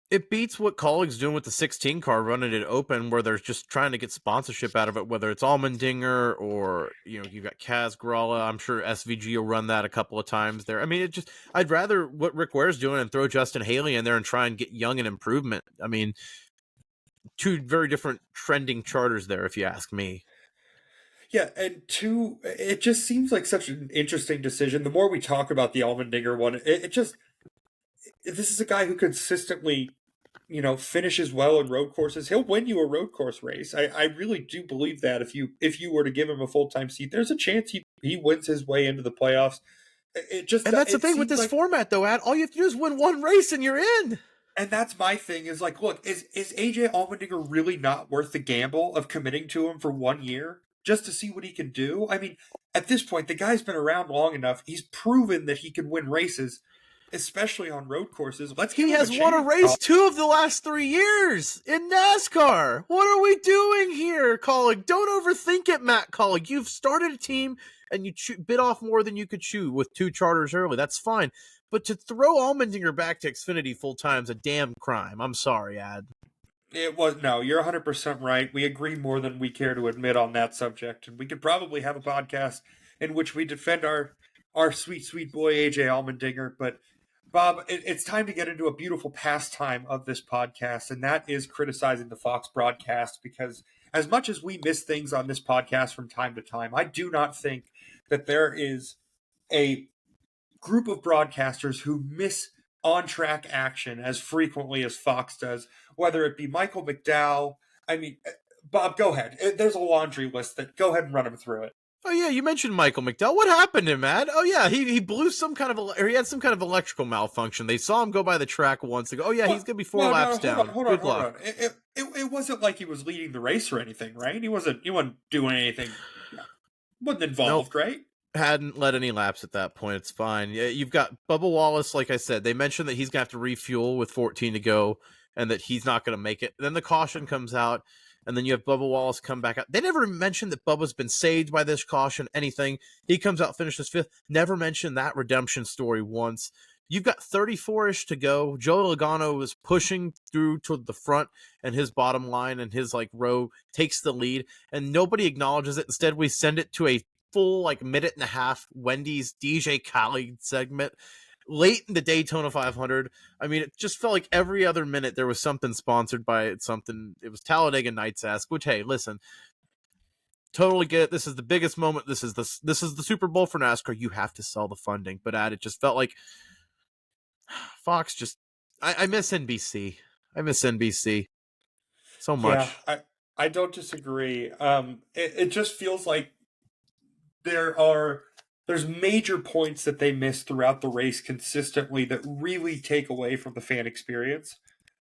It beats what Kaulig's doing with the 16 car running it open where they're just trying to get sponsorship out of it, whether it's Allmendinger or, you've got Kaz Gralla. I'm sure SVG will run that a couple of times there. I mean, I'd rather what Rick Ware's doing and throw Justin Haley in there and try and get young and improvement. I mean, two very different trending charters there, if you ask me.
Yeah, and it just seems like such an interesting decision. The more we talk about the Allmendinger one, this is a guy who consistently finishes well in road courses. He'll win you a road course race. I really do believe that if you were to give him a full-time seat, there's a chance he wins his way into the playoffs.
That's the thing with this format, though, Ad. All you have to do is win one race and you're in.
And that's my thing is like, look, is AJ Allmendinger really not worth the gamble of committing to him for 1 year just to see what he can do? I mean, at this point, the guy's been around long enough. He's proven that he can win races, especially on road courses.
He has won a race 2 of the last 3 years in NASCAR. What are we doing here, Kaulig? Don't overthink it, Matt Kaulig. You've started a team and you bit off more than you could chew with 2 charters early. That's fine. But to throw Allmendinger back to Xfinity full time is a damn crime. I'm sorry, Ad.
You're 100% right. We agree more than we care to admit on that subject. And we could probably have a podcast in which we defend our sweet, sweet boy, AJ Allmendinger. But Bob, it's time to get into a beautiful pastime of this podcast, and that is criticizing the Fox broadcast, because as much as we miss things on this podcast from time to time, I do not think that there is a group of broadcasters who miss on-track action as frequently as Fox does, whether it be Michael McDowell. I mean, Bob, go ahead. There's a laundry list. Go ahead and run them through it.
Oh, yeah, you mentioned Michael McDowell. What happened to him, man? Oh, yeah, he blew he had some kind of electrical malfunction. They saw him go by the track once. They go, oh, yeah, he's going to be 4 laps down.
Hold on. It wasn't like he was leading the race or anything, right? He wasn't doing anything. Wasn't involved, right?
Hadn't led any laps at that point. It's fine. You've got Bubba Wallace, like I said. They mentioned that he's going to have to refuel with 14 to go and that he's not going to make it. Then the caution comes out. And then you have Bubba Wallace come back out. They never mentioned that Bubba's been saved by this caution, anything. He comes out, finishes 5th. Never mentioned that redemption story once. You've got 34-ish to go. Joe Logano was pushing through to the front, and his bottom line and his row takes the lead, and nobody acknowledges it. Instead, we send it to a full minute and a half Wendy's DJ Khaled segment late in the Daytona 500. I mean, it just felt like every other minute there was something sponsored by it. It was Talladega Nights-esque, which, hey, listen, totally get it. This is the biggest moment. This is the Super Bowl for NASCAR. You have to sell the funding, but it just felt like Fox just. I miss NBC. I miss NBC so much.
Yeah, I don't disagree. It just feels like there's major points that they miss throughout the race consistently that really take away from the fan experience.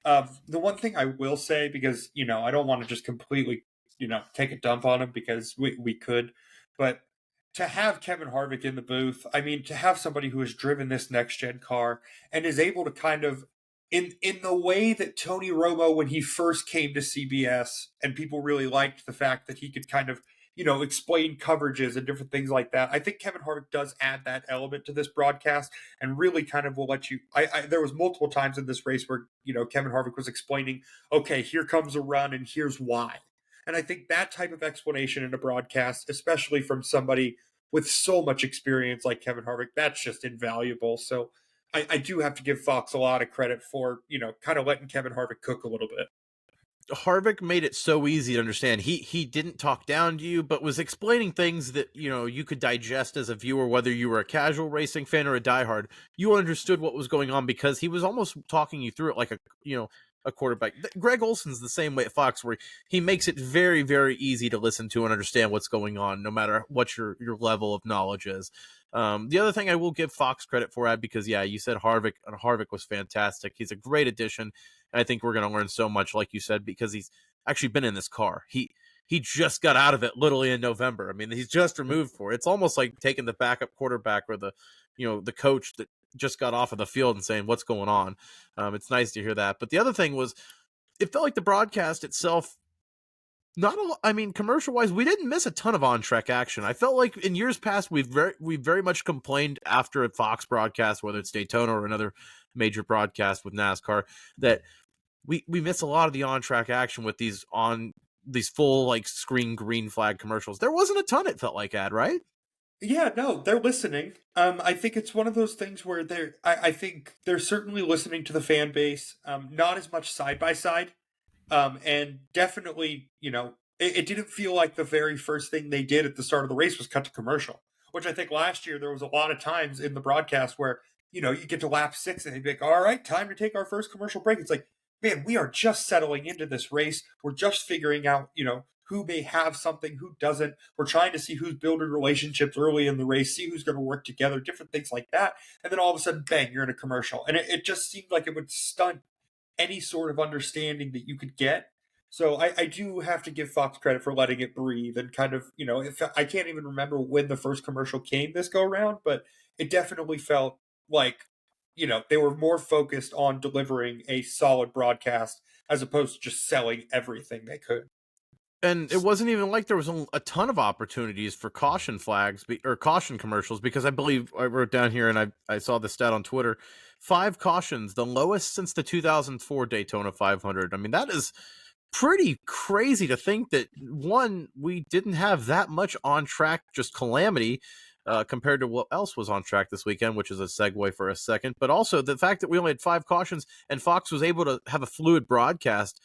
The one thing I will say, because I don't want to just completely take a dump on him, because we could, but to have Kevin Harvick in the booth, I mean, to have somebody who has driven this next gen car and is able to kind of, in the way that Tony Romo, when he first came to CBS, and people really liked the fact that he could kind of explain coverages and different things like that. I think Kevin Harvick does add that element to this broadcast, and really kind of will let you. There was multiple times in this race where Kevin Harvick was explaining, okay, here comes a run and here's why. And I think that type of explanation in a broadcast, especially from somebody with so much experience like Kevin Harvick, that's just invaluable. So I do have to give Fox a lot of credit for kind of letting Kevin Harvick cook a little bit.
Harvick made it so easy to understand. He didn't talk down to you, but was explaining things that you could digest as a viewer, whether you were a casual racing fan or a diehard. You understood what was going on because he was almost talking you through it like a quarterback. Greg Olson's the same way at Fox, where he makes it very, very easy to listen to and understand what's going on, no matter what your level of knowledge is. The other thing I will give Fox credit for, because you said Harvick, and Harvick was fantastic. He's a great addition. And I think we're going to learn so much, like you said, because he's actually been in this car. He just got out of it literally in November. I mean, he's just removed for it. It's almost like taking the backup quarterback or the coach that just got off of the field and saying, what's going on? It's nice to hear that. But the other thing was, it felt like the broadcast itself, commercial wise, we didn't miss a ton of on-track action. I felt like in years past, we've very much complained after a Fox broadcast, whether it's Daytona or another major broadcast with NASCAR, that we miss a lot of the on-track action with these full screen green flag commercials. There wasn't a ton, it felt like, right?
Yeah, no, they're listening. I think it's one of those things where I think they're certainly listening to the fan base. Not as much side by side. And definitely, it didn't feel like the very first thing they did at the start of the race was cut to commercial, which I think last year there was a lot of times in the broadcast where, you get to lap 6 and they'd be like, all right, time to take our first commercial break. It's like, man, we are just settling into this race. We're just figuring out, who may have something, who doesn't. We're trying to see who's building relationships early in the race, see who's going to work together, different things like that. And then all of a sudden, bang, you're in a commercial. And it just seemed like it would stunt any sort of understanding that you could get. So I do have to give Fox credit for letting it breathe and kind of, I can't even remember when the first commercial came this go around, but it definitely felt like, they were more focused on delivering a solid broadcast as opposed to just selling everything they could.
And it wasn't even like there was a ton of opportunities for caution flags or caution commercials, because I believe I wrote down here and I saw the stat on Twitter, 5 cautions, the lowest since the 2004 Daytona 500. I mean, that is pretty crazy to think that, one, we didn't have that much on track, just calamity, compared to what else was on track this weekend, which is a segue for a second. But also the fact that we only had 5 cautions and Fox was able to have a fluid broadcast.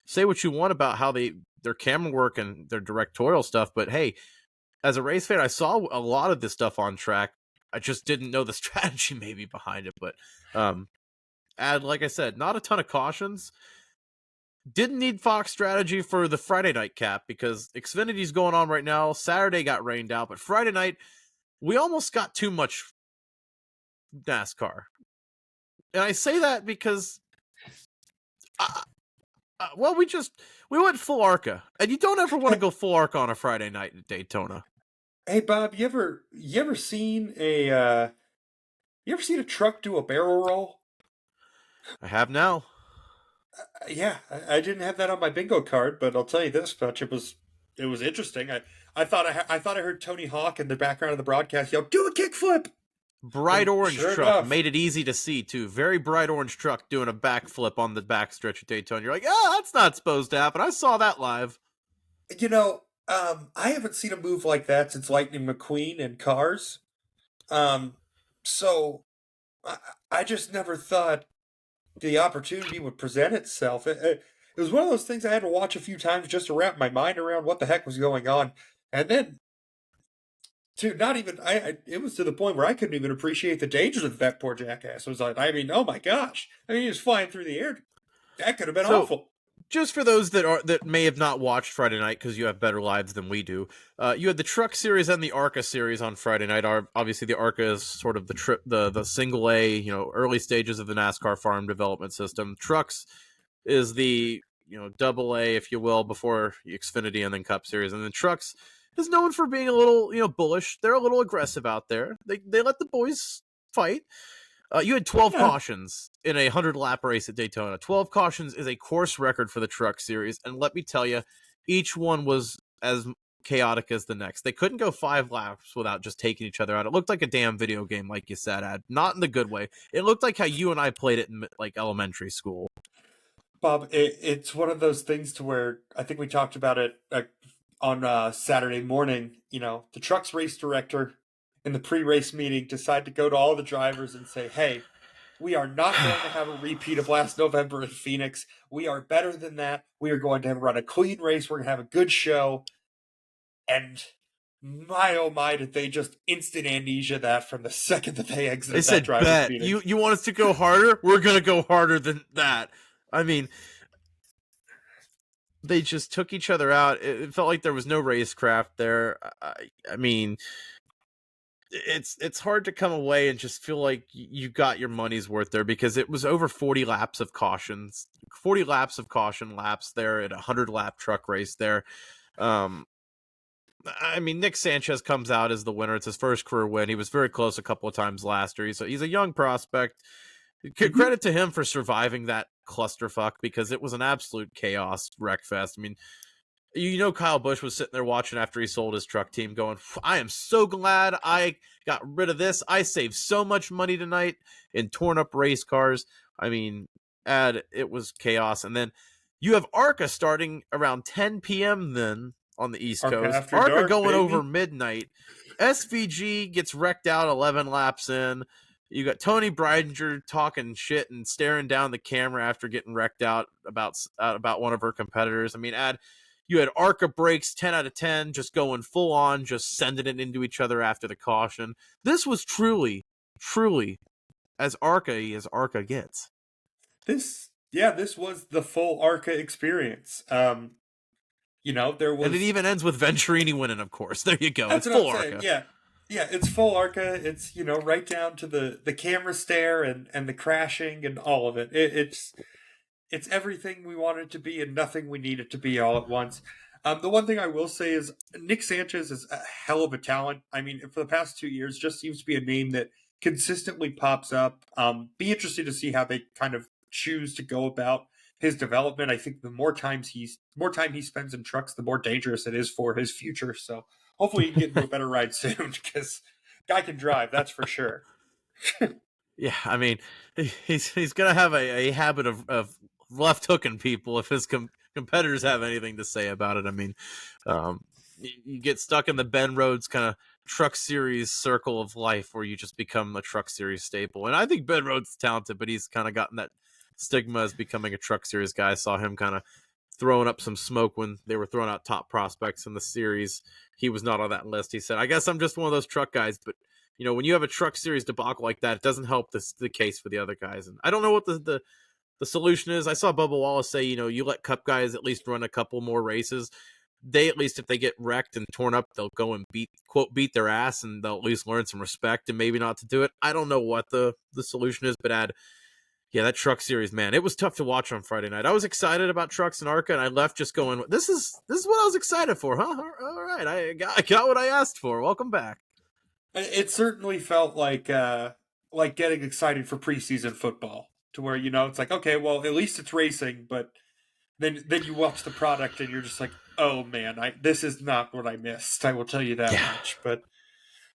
Say what you want about how their camera work and their directorial stuff, but hey, as a race fan, I saw a lot of this stuff on track. I just didn't know the strategy maybe behind it. But like I said, not a ton of cautions. Didn't need Fox strategy for the Friday night cap because Xfinity's going on right now. Saturday got rained out, but Friday night, we almost got too much NASCAR. And I say that because we went full ARCA, and you don't ever want to go full ARCA on a Friday night at Daytona.
Hey Bob, you ever seen a truck do a barrel roll? I
have now.
Yeah, I didn't have that on my bingo card, but I'll tell you this much: it was interesting. I thought I heard Tony Hawk in the background of the broadcast yell, "Do a kickflip!"
Bright orange
Sure
truck
enough.
made it easy to see too. Very bright orange truck doing a backflip on the backstretch of Daytona. You're like, oh, that's not supposed to happen. I saw that live.
You know, I haven't seen a move like that since Lightning McQueen in Cars. So I just never thought the opportunity would present itself. It was one of those things I had to watch a few times just to wrap my mind around what the heck was going on. And then, not even, it was to the point where I couldn't even appreciate the dangers of that poor jackass. It was like, I mean, oh my gosh. I mean, he was flying through the air. That could have been awful.
Just for those that may have not watched Friday night because you have better lives than we do, you had the Truck Series and the ARCA Series on Friday night. Obviously, the ARCA is sort of the single A, early stages of the NASCAR farm development system. Trucks is the double A, if you will, before the Xfinity and then Cup Series, and then Trucks is known for being a little bullish. They're a little aggressive out there. They let the boys fight. You had 12 cautions in a 100-lap race at Daytona. 12 cautions is a course record for the Truck Series, and let me tell you, each one was as chaotic as the next. They couldn't go 5 laps without just taking each other out. It looked like a damn video game, like you said, Ad. Not in the good way. It looked like how you and I played it in elementary school.
Bob, it's one of those things to where I think we talked about it on Saturday morning. The Trucks race director in the pre-race meeting decided to go to all the drivers and say, hey, we are not going to have a repeat of last November in Phoenix. We are better than that. We are going to run a clean race. We're going to have a good show. And my, oh my, did they just instant amnesia that from the second that they exited that driver's meeting.
You want us to go harder? We're going to go harder than that. I mean, they just took each other out. It felt like there was no racecraft there. I mean, it's hard to come away and just feel like you got your money's worth there, because it was over 40 laps of cautions, 40 laps of caution laps there at a 100-lap truck race there. I mean, Nick Sanchez comes out as the winner. It's his first career win. He was very close a couple of times last year. He's a young prospect. Credit to him for surviving that clusterfuck, because it was an absolute chaos wreckfest. I mean, Kyle Busch was sitting there watching after he sold his truck team going, I am so glad I got rid of this. I saved so much money tonight in torn up race cars. I mean, it was chaos. And then you have ARCA starting around 10 p.m. then on the East Coast. ARCA going over midnight. SVG gets wrecked out 11 laps in. You got Tony Breidinger talking shit and staring down the camera after getting wrecked out about one of her competitors. I mean, you had ARCA breaks 10 out of 10, just going full on, just sending it into each other after the caution. This was truly as ARCA as ARCA gets.
This was the full ARCA experience. There was,
and it even ends with Venturini winning, of course. There you go.
That's
it's full ARCA.
Yeah, it's full ARCA. It's right down to the camera stare and the crashing and all of it. It's everything we want it to be and nothing we need it to be all at once. The one thing I will say is Nick Sanchez is a hell of a talent. I mean, for the past 2 years, just seems to be a name that consistently pops up. Be interested to see how they kind of choose to go about his development. I think the more time he spends in trucks, the more dangerous it is for his future. So hopefully he can get into a better ride soon, because guy can drive, that's for sure.
Yeah, I mean, he's gonna have a habit of left hooking people if his competitors have anything to say about it. I mean, you get stuck in the Ben Rhodes kind of Truck Series circle of life where you just become a Truck Series staple. And I think Ben Rhodes is talented, but he's kind of gotten that stigma as becoming a Truck Series guy. I saw him kind of throwing up some smoke when they were throwing out top prospects in the series. He was not on that list. He said, I guess I'm just one of those truck guys, but when you have a Truck Series debacle like that, it doesn't help the case for the other guys. And I don't know what the solution is. I saw Bubba Wallace say, you let Cup guys at least run a couple more races. They, at least if they get wrecked and torn up, they'll go and beat their ass, and they'll at least learn some respect and maybe not to do it. I don't know what the solution is, but that Truck Series, man, it was tough to watch on Friday night. I was excited about trucks and ARCA, and I left just going, this is what I was excited for, huh? All right, I got what I asked for. Welcome back.
It certainly felt like getting excited for preseason football, to where it's like, okay, well, at least it's racing, but then you watch the product and you're just like, oh man, this is not what I missed. I will tell you that much. But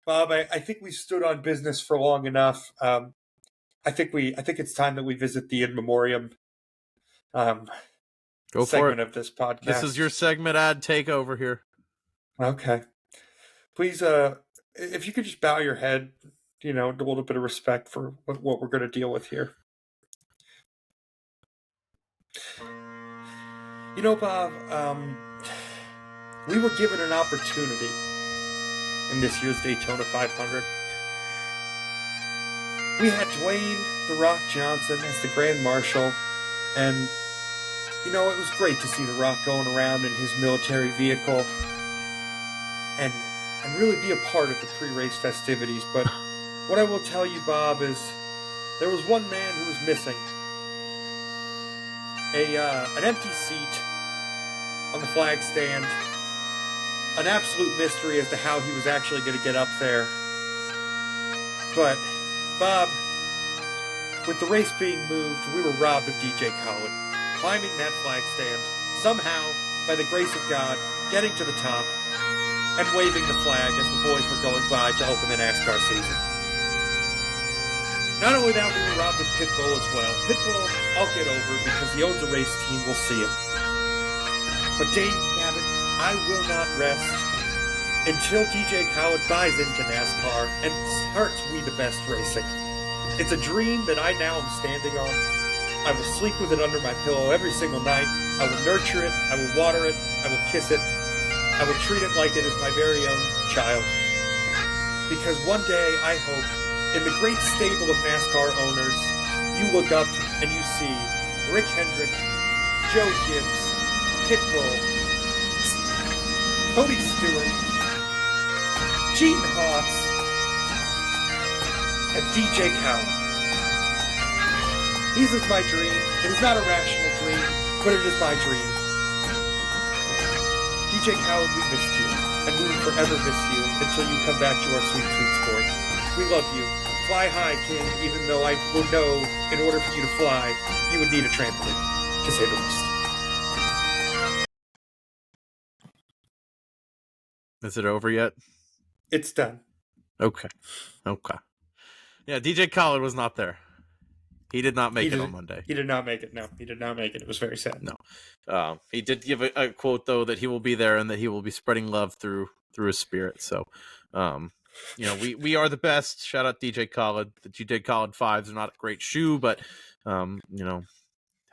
Bob, I think we stood on business for long enough. I think it's time that we visit the in memoriam
Go for
segment
it.
of this podcast.
This is your segment ad takeover here.
Okay. Please, if you could just bow your head, a little bit of respect for what we're going to deal with here. Bob, we were given an opportunity in this year's Daytona 500. We had Dwayne "The Rock" Johnson as the Grand Marshal, and, it was great to see The Rock going around in his military vehicle and really be a part of the pre-race festivities. But what I will tell you, Bob, is there was one man who was missing. An empty seat on the flag stand. An absolute mystery as to how he was actually going to get up there. But, Bob, with the race being moved, we were robbed of DJ Khaled. Climbing that flag stand, somehow, by the grace of God, getting to the top, and waving the flag as the boys were going by to open the NASCAR season. Not only that, we were robbed of Pitbull as well. Pitbull, I'll get over because he owns a race team, we'll see him. But Dane Cabot, I will not rest until DJ Khaled buys into NASCAR and starts We the Best Racing. It's a dream that I now am standing on. I will sleep with it under my pillow every single night. I will nurture it. I will water it. I will kiss it. I will treat it like it is my very own child. Because one day, I hope, in the great stable of NASCAR owners, you look up and you see Rick Hendrick, Joe Gibbs, Pitbull, Tony Stewart, Gene Haas, and DJ Khaled. This is my dream. It is not a rational dream, but it is my dream. DJ Khaled, we missed you, and we will forever miss you until you come back to our sweet, sweet sport. We love you. Fly high, King, even though I will know in order for you to fly, you would need a trampoline, to say the least.
Is it over yet?
It's done.
Okay. Yeah, DJ Khaled was not there. He did not make it on Monday.
He did not make it. No, he did not make it. It was very sad.
No. He did give a quote, though, that he will be there and that he will be spreading love through his spirit. So, we are the best. Shout out DJ Khaled. The DJ Khaled 5s are not a great shoe, but, had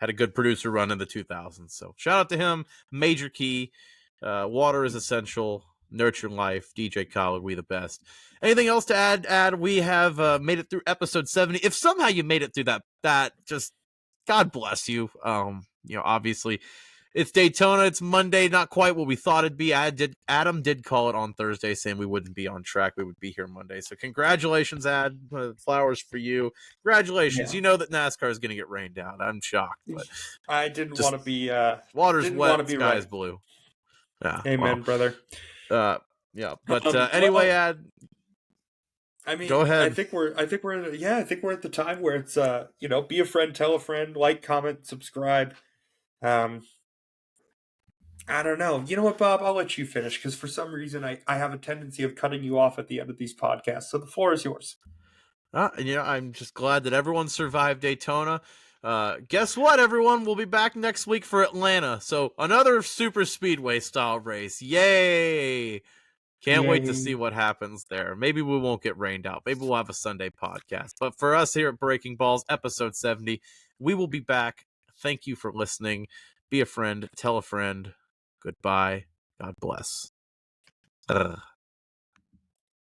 a good producer run in the 2000s. So, shout out to him. Major key. Water is essential. Nurture life. DJ Khaled, we the best. Anything else to add? We have made it through episode 70. If somehow you made it through that just God bless you. Obviously it's Daytona. It's Monday. Not quite what we thought it'd be. Adam did call it on Thursday saying we wouldn't be on track. We would be here Monday. So congratulations, Ad. Flowers for you. Congratulations. Yeah. You know that NASCAR is going to get rained out. I'm shocked. But
I didn't want to be...
water's wet, sky's blue. Yeah,
amen, brother.
Yeah, but anyway, Ad...
I mean,
go ahead.
I think we're at the time where it's be a friend, tell a friend, like, comment, subscribe. I don't know. You know what, Bob? I'll let you finish because for some reason I have a tendency of cutting you off at the end of these podcasts. So the floor is yours.
I'm just glad that everyone survived Daytona. Guess what, everyone? We'll be back next week for Atlanta. So another super speedway style race. Yay! Can't wait to see what happens there. Maybe we won't get rained out. Maybe we'll have a Sunday podcast. But for us here at Breaking Balls, episode 70, we will be back. Thank you for listening. Be a friend. Tell a friend. Goodbye. God bless.